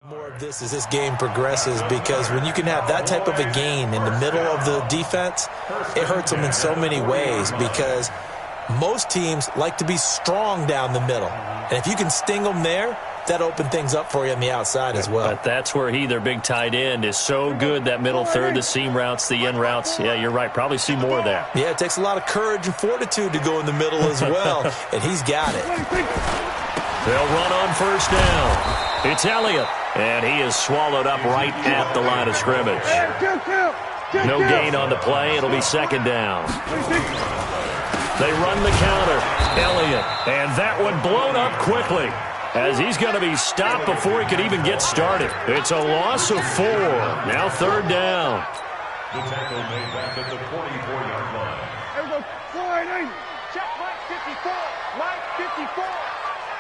More of this as this game progresses, because when you can have that type of a gain in the middle of the defense, it hurts them in so many ways, because most teams like to be strong down the middle. And if you can sting them there, that opens things up for you on the outside as well. But that's where their big tight end, is so good, that middle third, the seam routes, the in routes. Yeah, you're right. Probably see more of that. Yeah, it takes a lot of courage and fortitude to go in the middle as well, and he's got it. They'll run on first down. It's Elliott, and he is swallowed up right at the line of scrimmage. No gain on the play. It'll be second down. They run the counter. Elliott, and that one blown up quickly, as he's going to be stopped before he could even get started. It's a loss of 4. Now third down. The tackle made back at the 44-yard line. Here we go. Flying in. Check Mike 54. Mike 54.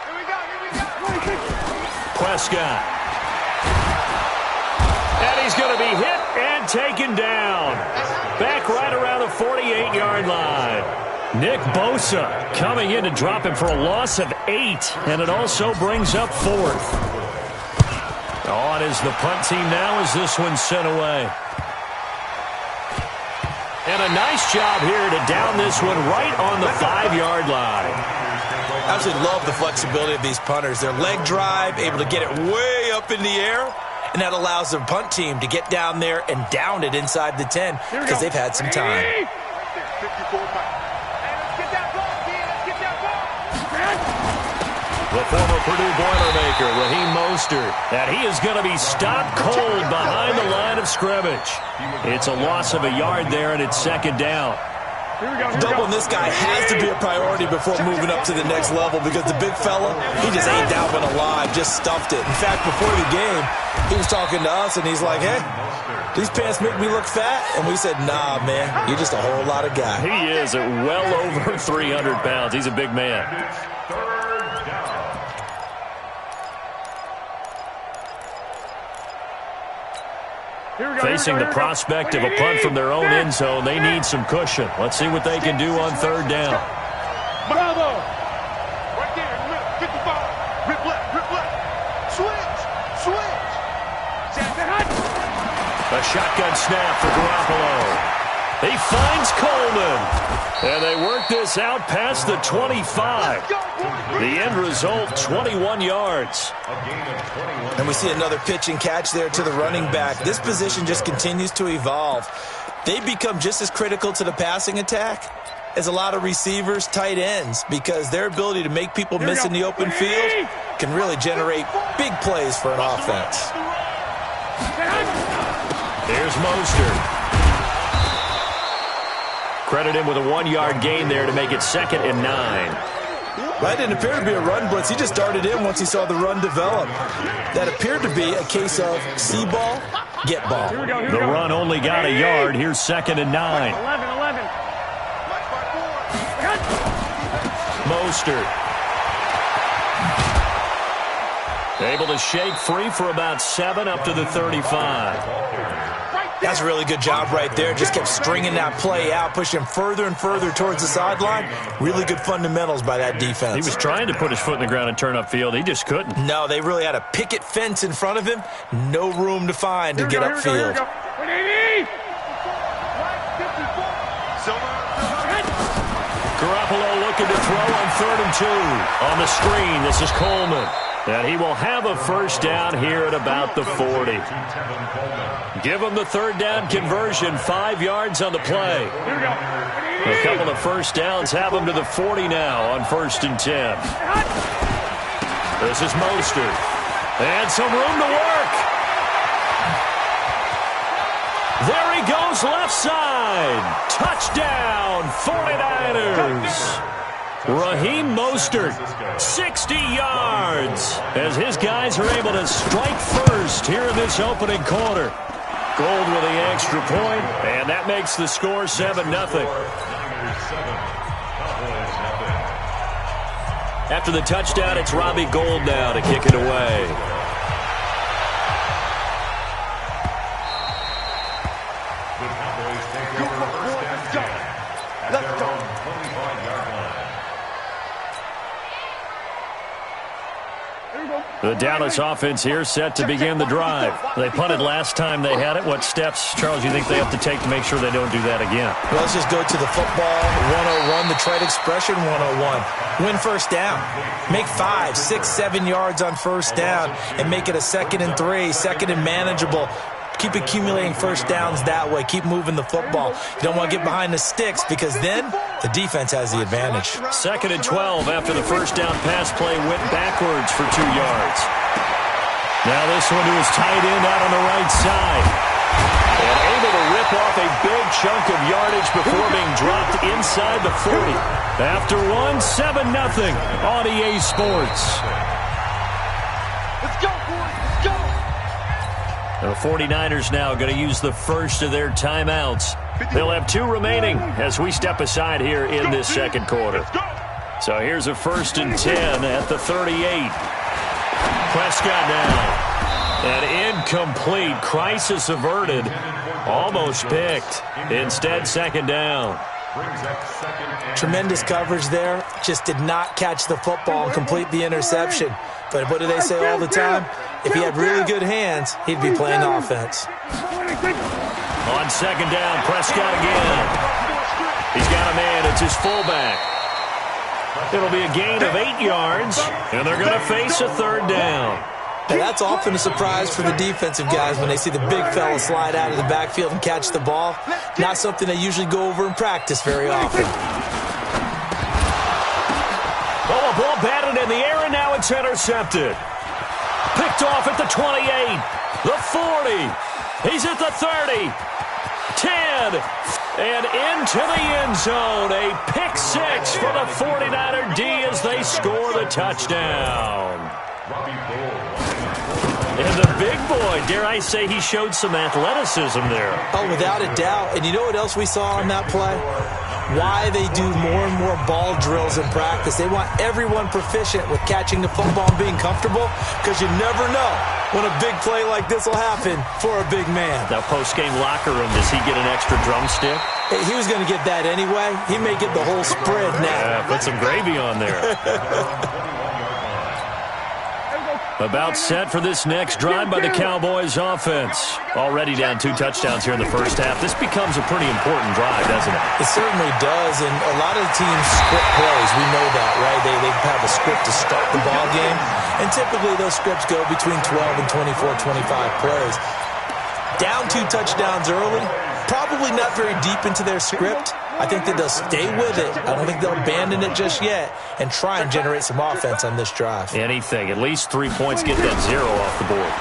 Here we go. Prescott. And he's going to be hit and taken down. Back right around the 48-yard line. Nick Bosa coming in to drop him for a loss of 8, and it also brings up 4th. On is the punt team now as this one's sent away. And a nice job here to down this one right on the 5-yard line. I absolutely love the flexibility of these punters. Their leg drive, able to get it way up in the air, and that allows the punt team to get down there and down it inside the 10, because they've had some time. The former Purdue Boilermaker, Raheem Mostert, and he is going to be stopped cold behind the line of scrimmage. It's a loss of a yard there, and it's second down. Doubling this guy has to be a priority before moving up to the next level, because the big fella, he just ain't that one alive, just stuffed it. In fact, before the game, he was talking to us, and he's like, hey, these pants make me look fat? And we said, nah, man, you're just a whole lot of guy. He is at well over 300 pounds. He's a big man. Facing the prospect of a punt from their own end zone, they need some cushion. Let's see what they can do on third down. Bravo! Right there in the middle, 55. Rip left. Switch. A shotgun snap for Garoppolo. He finds Coleman. And they work this out past the 25. The end result, 21 yards. And we see another pitch and catch there to the running back. This position just continues to evolve. They become just as critical to the passing attack as a lot of receivers, tight ends, because their ability to make people miss in the open field can really generate big plays for an offense. Here's Mostert. Credit him with a 1-yard gain there to make it 2nd and 9. That didn't appear to be a run blitz. He just darted in once he saw the run develop. That appeared to be a case of see ball, get ball. The run only got a yard. Here's 2nd and 9. 11. Mostert. Able to shake free for about 7 up to the 35. That's a really good job right there. Just kept stringing that play out, pushing further and further towards the sideline. Really good fundamentals by that defense. He was trying to put his foot in the ground and turn upfield. He just couldn't. No, they really had a picket fence in front of him. No room to find to get upfield. Garoppolo looking to throw on 3rd and 2. On the screen, this is Coleman. And he will have a first down here at about the 40. Give him the third down conversion, 5 yards on the play. A couple of first downs have him to the 40 now on 1st and 10. This is Mostert. And some room to work. There he goes left side. Touchdown, 49ers. Raheem Mostert, 60 yards, as his guys are able to strike first here in this opening quarter. Gold with the extra point, and that makes the score 7-0. After the touchdown, it's Robbie Gould now to kick it away. Let's go. The Dallas offense here set to begin the drive. They punted last time they had it. What steps, Charles, you think they have to take to make sure they don't do that again? Well, let's just go to the football 101, the trade expression 101. Win first down. Make 5, 6, 7 yards on first down and make it a 2nd and 3, 2nd and manageable. Keep accumulating first downs that way. Keep moving the football. You don't want to get behind the sticks because then the defense has the advantage. 2nd and 12 after the first down pass play went backwards for 2 yards. Now this one to his tight end out on the right side. And able to rip off a big chunk of yardage before being dropped inside the 40. After one, 7-0 on EA Sports. Let's go, boys. Let's go. The 49ers now going to use the first of their timeouts. They'll have 2 remaining as we step aside here in this second quarter. So here's a 1st and 10 at the 38. Prescott now. And incomplete. Crisis averted. Almost picked. Instead, 2nd down. Tremendous coverage there. Just did not catch the football and complete the interception. But what do they say all the time? If he had really good hands, he'd be playing offense. On 2nd down, Prescott again. He's got a man. It's his fullback. It'll be a gain of 8 yards, and they're going to face a 3rd down. Now, that's often a surprise for the defensive guys when they see the big fella slide out of the backfield and catch the ball. Not something they usually go over in practice very often. Oh, a ball batted in the air, and now it's intercepted. Picked off at the 28, the 40. He's at the 30, 10, and into the end zone. A pick 6 for the 49er D as they score the touchdown. And the big boy, dare I say, he showed some athleticism there. Oh, without a doubt. And you know what else we saw on that play? Why they do more and more ball drills in practice. They want everyone proficient with catching the football and being comfortable because you never know when a big play like this will happen for a big man. Now, post-game locker room, does he get an extra drumstick? Hey, he was going to get that anyway. He may get the whole spread now. Yeah, put some gravy on there. About set for this next drive by the Cowboys offense. Already down 2 touchdowns here in the first half. This becomes a pretty important drive, doesn't it? It certainly does, and a lot of teams script plays. We know that, right? They have a script to start the ball game, and typically those scripts go between 12 and 24, 25 plays. Down 2 touchdowns early, probably not very deep into their script. I think that they'll stay with it. I don't think they'll abandon it just yet and try and generate some offense on this drive. Anything. At least 3 points, get that 0 off the board.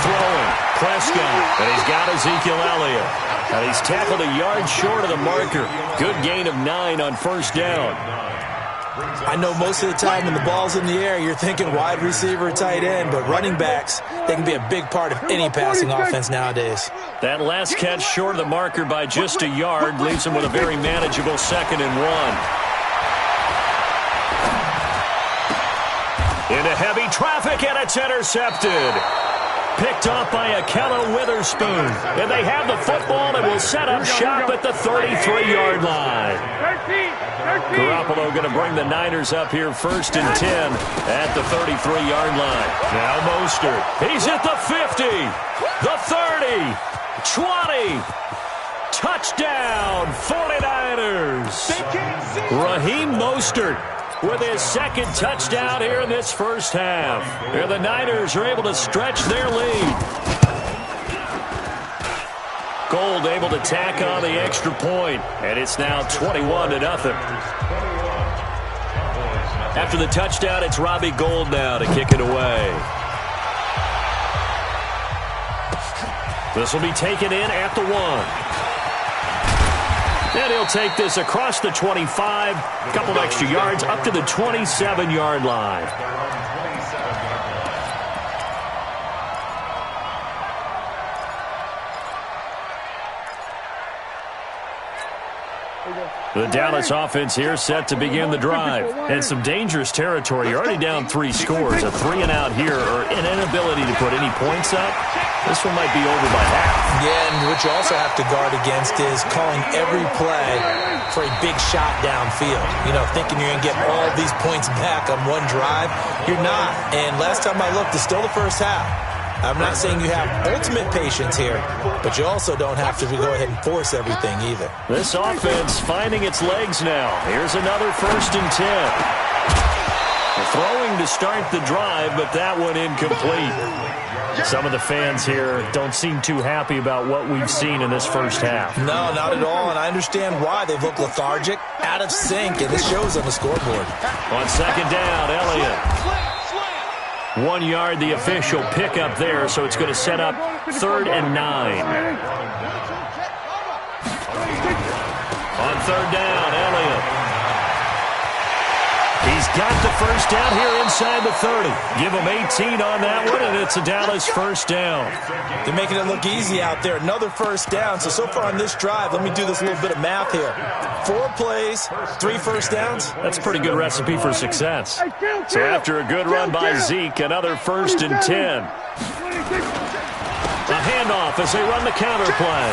Throwing. Prescott. And he's got Ezekiel Elliott. And he's tackled a yard short of the marker. Good gain of 9 on first down. I know most of the time when the ball's in the air, you're thinking wide receiver, tight end, but running backs, they can be a big part of any passing offense nowadays. That last catch short of the marker by just a yard leaves him with a very manageable 2nd and 1. Into heavy traffic, and it's intercepted. Picked off by Akello Witherspoon. And they have the football and will set up shop at the 33-yard line. Garoppolo going to bring the Niners up here 1st and 10 at the 33-yard line. Now Mostert. He's at the 50, the 30, 20. Touchdown, 49ers. Raheem Mostert with his 2nd touchdown here in this first half. Here the Niners are able to stretch their lead. Gold able to tack on the extra point, and it's now 21-0. After the touchdown, it's Robbie Gould now to kick it away. This will be taken in at the 1. And he'll take this across the 25, a couple extra yards, up to the 27-yard line. The Dallas offense here set to begin the drive. And some dangerous territory. You're already down 3 scores. A 3-and-out here or an inability to put any points up. This one might be over by half. Yeah, and what you also have to guard against is calling every play for a big shot downfield. You know, thinking you're going to get all these points back on one drive. You're not. And last time I looked, it's still the first half. I'm not saying you have ultimate patience here, but you also don't have to go ahead and force everything either. This offense finding its legs now. Here's another 1st and 10. Throwing to start the drive, but that one incomplete. Some of the fans here don't seem too happy about what we've seen in this first half. No, not at all, and I understand why. They've looked lethargic, out of sync, and this shows on the scoreboard. On 2nd down, Elliott. 1 yard, the official pickup there, so it's going to set up 3rd and 9. On 3rd down, Elliott. He's got the first down here inside the 30. Give him 18 on that one, and it's a Dallas first down. They're making it look easy out there. Another first down. So far on this drive, let me do this little bit of math here. 4 plays, 3 first downs. That's a pretty good recipe for success. So after a good run by Zeke, another 1st and 10. A handoff as they run the counter play.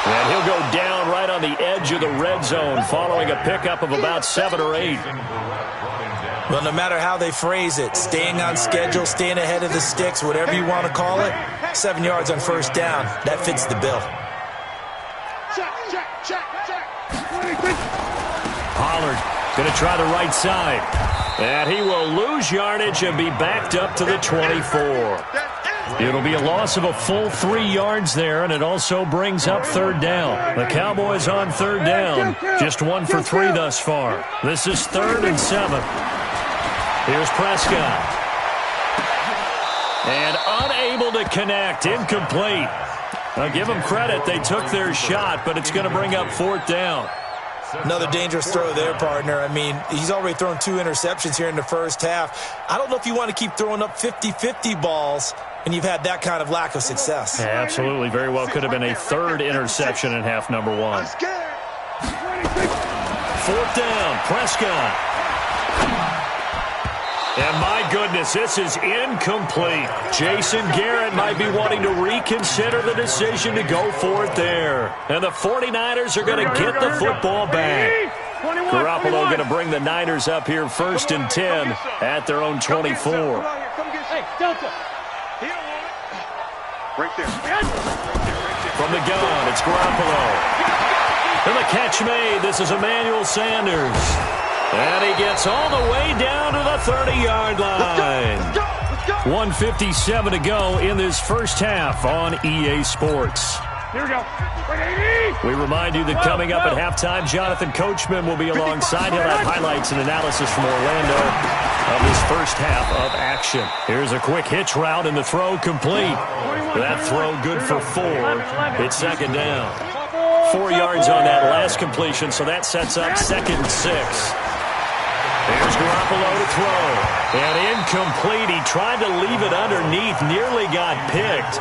And he'll go down right on the edge of the red zone following a pickup of about 7 or 8. Well, no matter how they phrase it, staying on schedule, staying ahead of the sticks, whatever you want to call it, 7 yards on first down, that fits the bill. Pollard going to try the right side. And he will lose yardage and be backed up to the 24. It'll be a loss of a full 3 yards there, and it also brings up 3rd down. The Cowboys on 3rd down, just 1 for 3 thus far. This is 3rd and 7. Here's Prescott. And unable to connect, incomplete. I'll give them credit, they took their shot, but it's going to bring up 4th down. Another dangerous throw there, partner. I mean, he's already thrown 2 interceptions here in the first half. I don't know if you want to keep throwing up 50-50 balls and you've had that kind of lack of success. Yeah, absolutely. Very well could have been a 3rd interception in half number 1. 4th down, Prescott. And my goodness, this is incomplete. Jason Garrett might be wanting to reconsider the decision to go for it there. And the 49ers are going to get the football back. Garoppolo going to bring the Niners up here 1st and 10 at their own 24. Hey, Delta. Right there. From the gun, it's Garoppolo. And the catch made. This is Emmanuel Sanders. And he gets all the way down to the 30-yard line. 1:57 to go in this first half on EA Sports. Here we go. We remind you that coming up at halftime, Jonathan Coachman will be alongside. He'll have highlights and analysis from Orlando of this first half of action. Here's a quick hitch route and the throw complete. That throw good for 4. It's 2nd down. 4 yards on that last completion, so that sets up 2nd and 6. There's Garoppolo to throw. And incomplete. He tried to leave it underneath. Nearly got picked.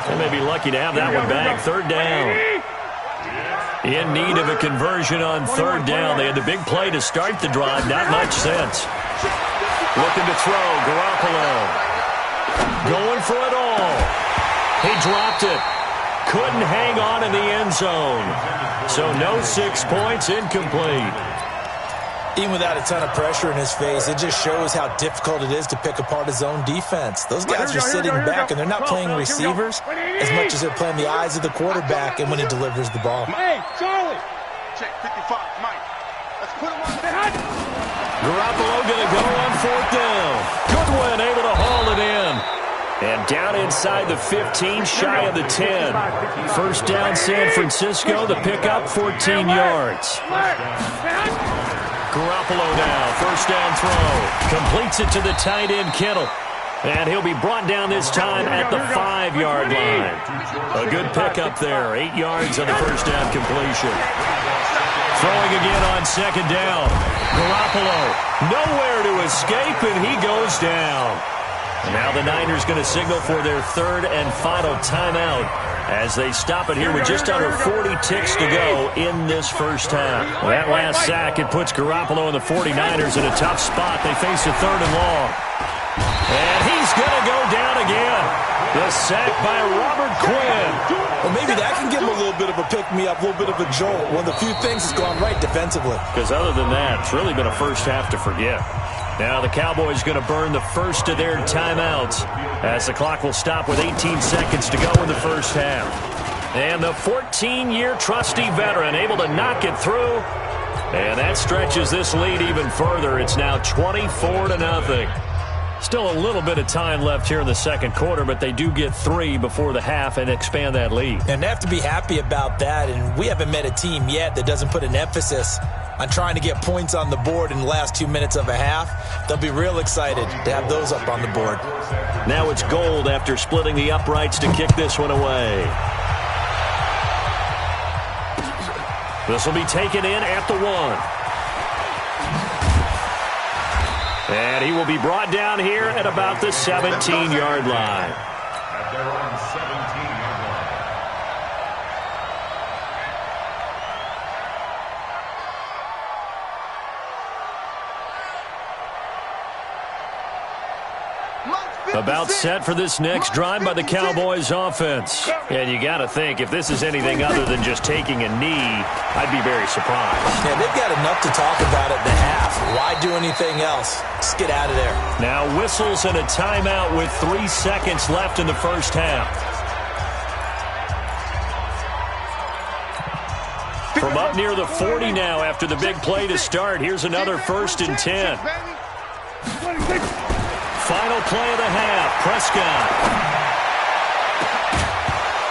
They may be lucky to have that one back. 3rd down. In need of a conversion on 3rd down. They had the big play to start the drive. Not much sense. Looking to throw. Garoppolo. Going for it all. He dropped it. Couldn't hang on in the end zone. So no 6 points, incomplete. Even without a ton of pressure in his face, it just shows how difficult it is to pick apart his own defense. Those guys are sitting back, and they're not playing receivers as much as they're playing the eyes of the quarterback and when he delivers the ball. Hey, Charlie. Check 55, Mike. Let's put him on. Garoppolo going to go on 4th down. Goodwin able to haul it in. And down inside the 15, shy of the 10. 1st down, San Francisco. The pickup, 14 yards. Garoppolo now, 1st down throw. Completes it to the tight end, Kittle. And he'll be brought down this time at the 5-yard line. A good pickup there. 8 yards on the 1st down completion. Throwing again on 2nd down. Garoppolo nowhere to escape, and he goes down. And now the Niners going to signal for their 3rd and final timeout as they stop it here with just under 40 ticks to go in this first half. Well, that last sack, it puts Garoppolo and the 49ers in a tough spot. They face a 3rd and long. And he's going to go down again. The sack by Robert Quinn. Well, maybe that can give him a little bit of a pick-me-up, a little bit of a jolt. One of the few things that's gone right defensively. Because other than that, it's really been a first half to forget. Now the Cowboys going to burn the first of their timeouts as the clock will stop with 18 seconds to go in the first half. And the 14-year trusty veteran able to knock it through. And that stretches this lead even further. It's now 24-0. Still a little bit of time left here in the second quarter, but they do get 3 before the half and expand that lead. And they have to be happy about that, and we haven't met a team yet that doesn't put an emphasis on trying to get points on the board in the last 2 minutes of a half. They'll be real excited to have those up on the board. Now it's Gold after splitting the uprights to kick this one away. This will be taken in at the 1. And he will be brought down here at about the 17-yard line. At their own 17-yard line. About set for this next drive by the Cowboys offense. And you got to think, if this is anything other than just taking a knee, I'd be very surprised. Yeah, they've got enough to talk about at the half. Why do anything else? Just get out of there. Now whistles and a timeout with 3 seconds left in the first half. From up near the 40 now after the big play to start, here's another 1st and 10. Final play of the half, Prescott.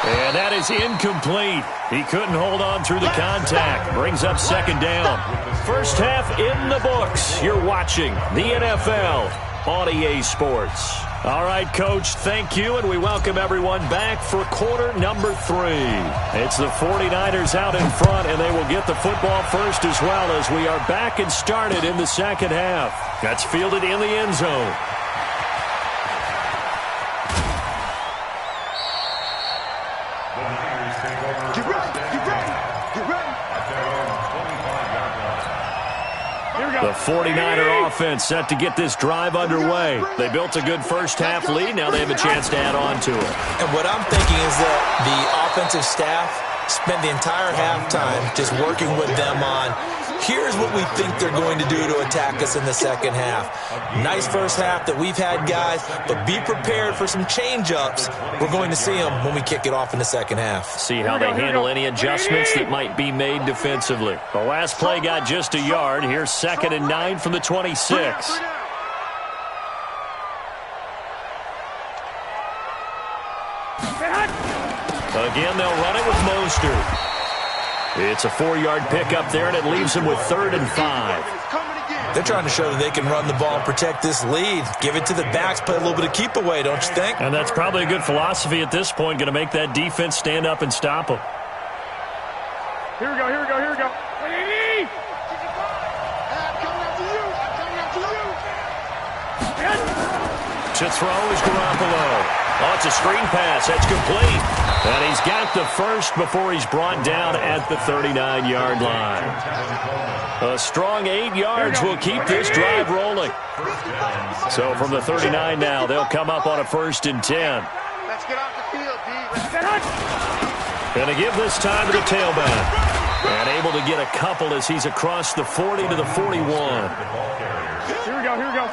And that is incomplete. He couldn't hold on through the contact. Brings up 2nd down. First half in the books. You're watching the NFL on EA Sports. All right, Coach, thank you, and we welcome everyone back for quarter number 3. It's the 49ers out in front, and they will get the football first as well as we are back and started in the second half. That's fielded in the end zone. The 49er offense set to get this drive underway. They built a good first half lead. Now they have a chance to add on to it. And what I'm thinking is that the offensive staff spent the entire halftime just working with them on, here's what we think they're going to do to attack us in the second half. Nice first half that we've had, guys, but be prepared for some change-ups. We're going to see them when we kick it off in the second half. See how they handle any adjustments that might be made defensively. The last play got just a yard. Here's 2nd and 9 from the 26. Again, they'll run it with Mostert. It's a 4-yard pickup there, and it leaves them with 3rd and 5. They're trying to show that they can run the ball and protect this lead. Give it to the backs, play a little bit of keep away, don't you think? And that's probably a good philosophy at this point, going to make that defense stand up and stop them. Here we go, here we go, here we go. To throw is Garoppolo. Oh, it's a screen pass. That's complete. And he's got the first before he's brought down at the 39-yard line. A strong 8 yards will keep this drive rolling. So from the 39 now, they'll come up on a 1st and 10. Let's get off the field, D. Let's get out. Going to give this time to the tailback. And able to get a couple as he's across the 40 to the 41. Here we go, here we go.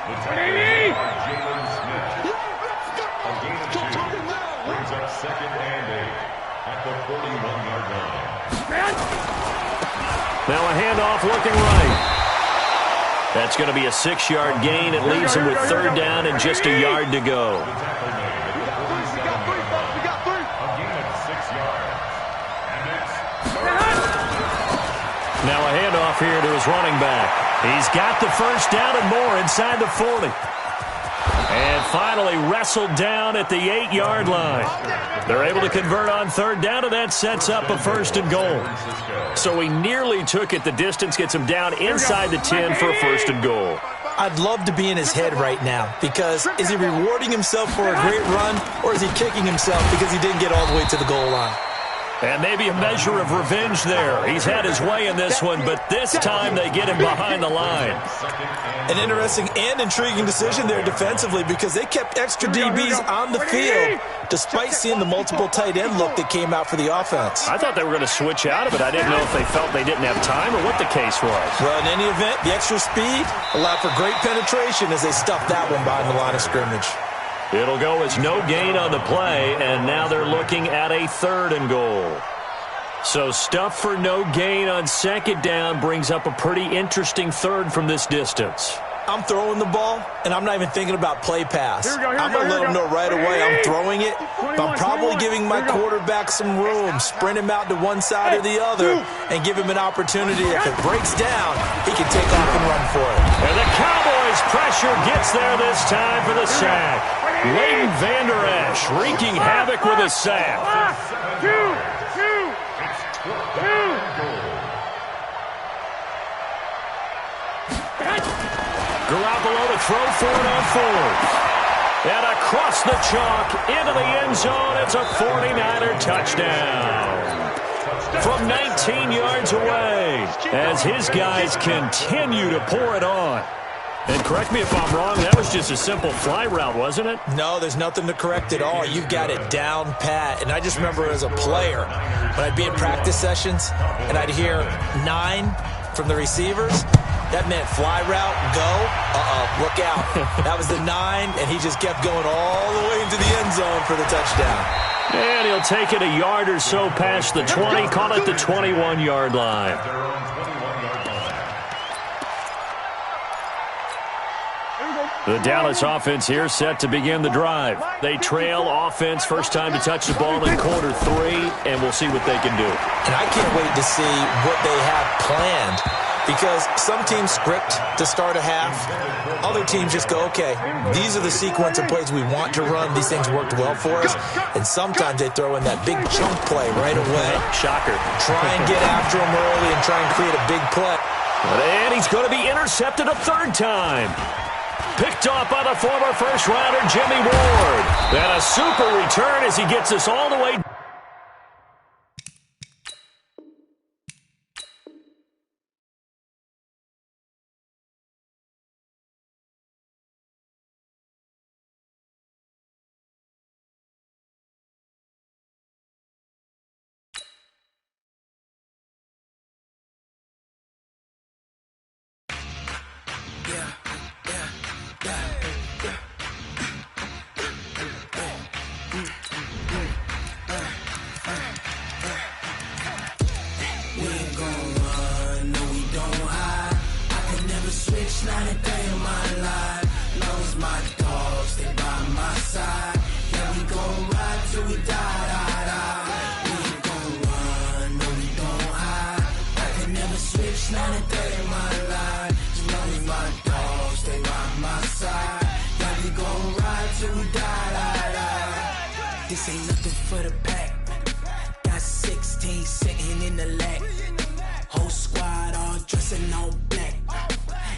Brings up 2nd and 8 at the 41-yard line. Now a handoff looking right. That's going to be a 6-yard gain. It leaves him with 3rd down and just a yard to go. A gain of 6 yards. And it's Now a handoff here to his running back. He's got the first down and more inside the 40. And finally wrestled down at the 8-yard line. They're able to convert on 3rd down, and that sets up a 1st and goal. So he nearly took it the distance, gets him down inside the 10 for a 1st and goal. I'd love to be in his head right now because is he rewarding himself for a great run or is he kicking himself because he didn't get all the way to the goal line? And maybe a measure of revenge there. He's had his way in this one, but this time they get him behind the line. An interesting and intriguing decision there defensively because they kept extra DBs on the field despite seeing the multiple tight end look that came out for the offense. I thought they were going to switch out of it. I didn't know if they felt they didn't have time or what the case was. Well, in any event, the extra speed allowed for great penetration as they stuffed that one behind the line of scrimmage. It'll go as no gain on the play, and now they're looking at a 3rd and goal. So stuff for no gain on 2nd down brings up a pretty interesting 3rd from this distance. I'm throwing the ball, and I'm not even thinking about play pass. I'm going to let them know right away I'm throwing it, but I'm probably giving my quarterback some room, sprint him out to one side or the other, and give him an opportunity. If it breaks down, he can take off and run for it. And the Cowboys' pressure gets there this time for the sack. Leighton Vander Esch wreaking havoc with a sack. Garoppolo to throw for it on 4th. And across the chalk into the end zone, it's a 49er touchdown. From 19 yards away as his guys continue to pour it on. And correct me if I'm wrong, that was just a simple fly route, wasn't it? No, there's nothing to correct at all. You've got it down pat. And I just remember as a player, when I'd be in practice sessions and I'd hear 9 from the receivers, that meant fly route, go, look out. That was the 9, and he just kept going all the way into the end zone for the touchdown. And he'll take it a yard or so past the 20, call it the 21-yard line. The Dallas offense here set to begin the drive. They trail offense, first time to touch the ball in quarter 3, and we'll see what they can do. And I can't wait to see what they have planned because some teams script to start a half. Other teams just go, okay, these are the sequence of plays we want to run. These things worked well for us. And sometimes they throw in that big chunk play right away. Shocker. Try and get after him early and try and create a big play. And he's going to be intercepted a 3rd time. Picked off by the former first-rounder Jimmy Ward. And a super return as he gets us all the way. This ain't nothing for the pack. Got 16 sitting in the lag. Whole squad all dressing all black.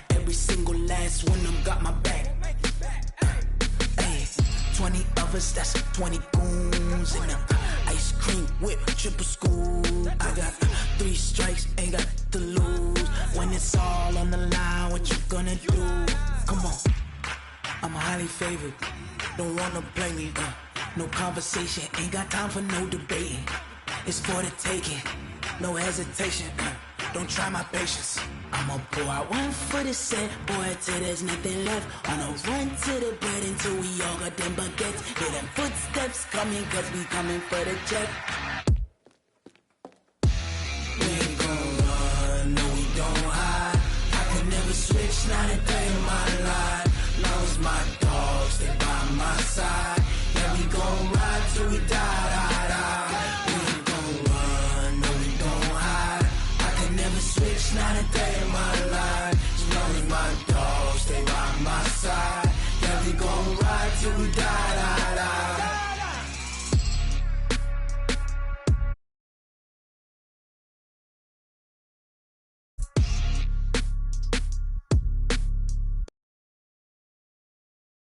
Every single last one of them got my back. Hey, 20 of us, that's 20 goons in them. Ice cream whip, triple scoop. I got 3 strikes, ain't got to lose. When it's all on the line, what you gonna do? Come on, I'm highly favored. Don't wanna play me, no conversation, ain't got time for no debating. It's for the taking, no hesitation. Don't try my patience. I'ma pour out one for the set, boy, till there's nothing left. On a run to the bread until we all got them baguettes. Hear them footsteps coming, cause we coming for the jet. We ain't gon' run, no we don't hide. I can never switch, not a day in my life. Long as my dogs stay by my side. Yeah, we gon' ride till we die. We ain't gon' run, no we don't hide. I can never switch, not a day in my life. As long as my dogs stay by my side. Yeah, we gon' ride till we die.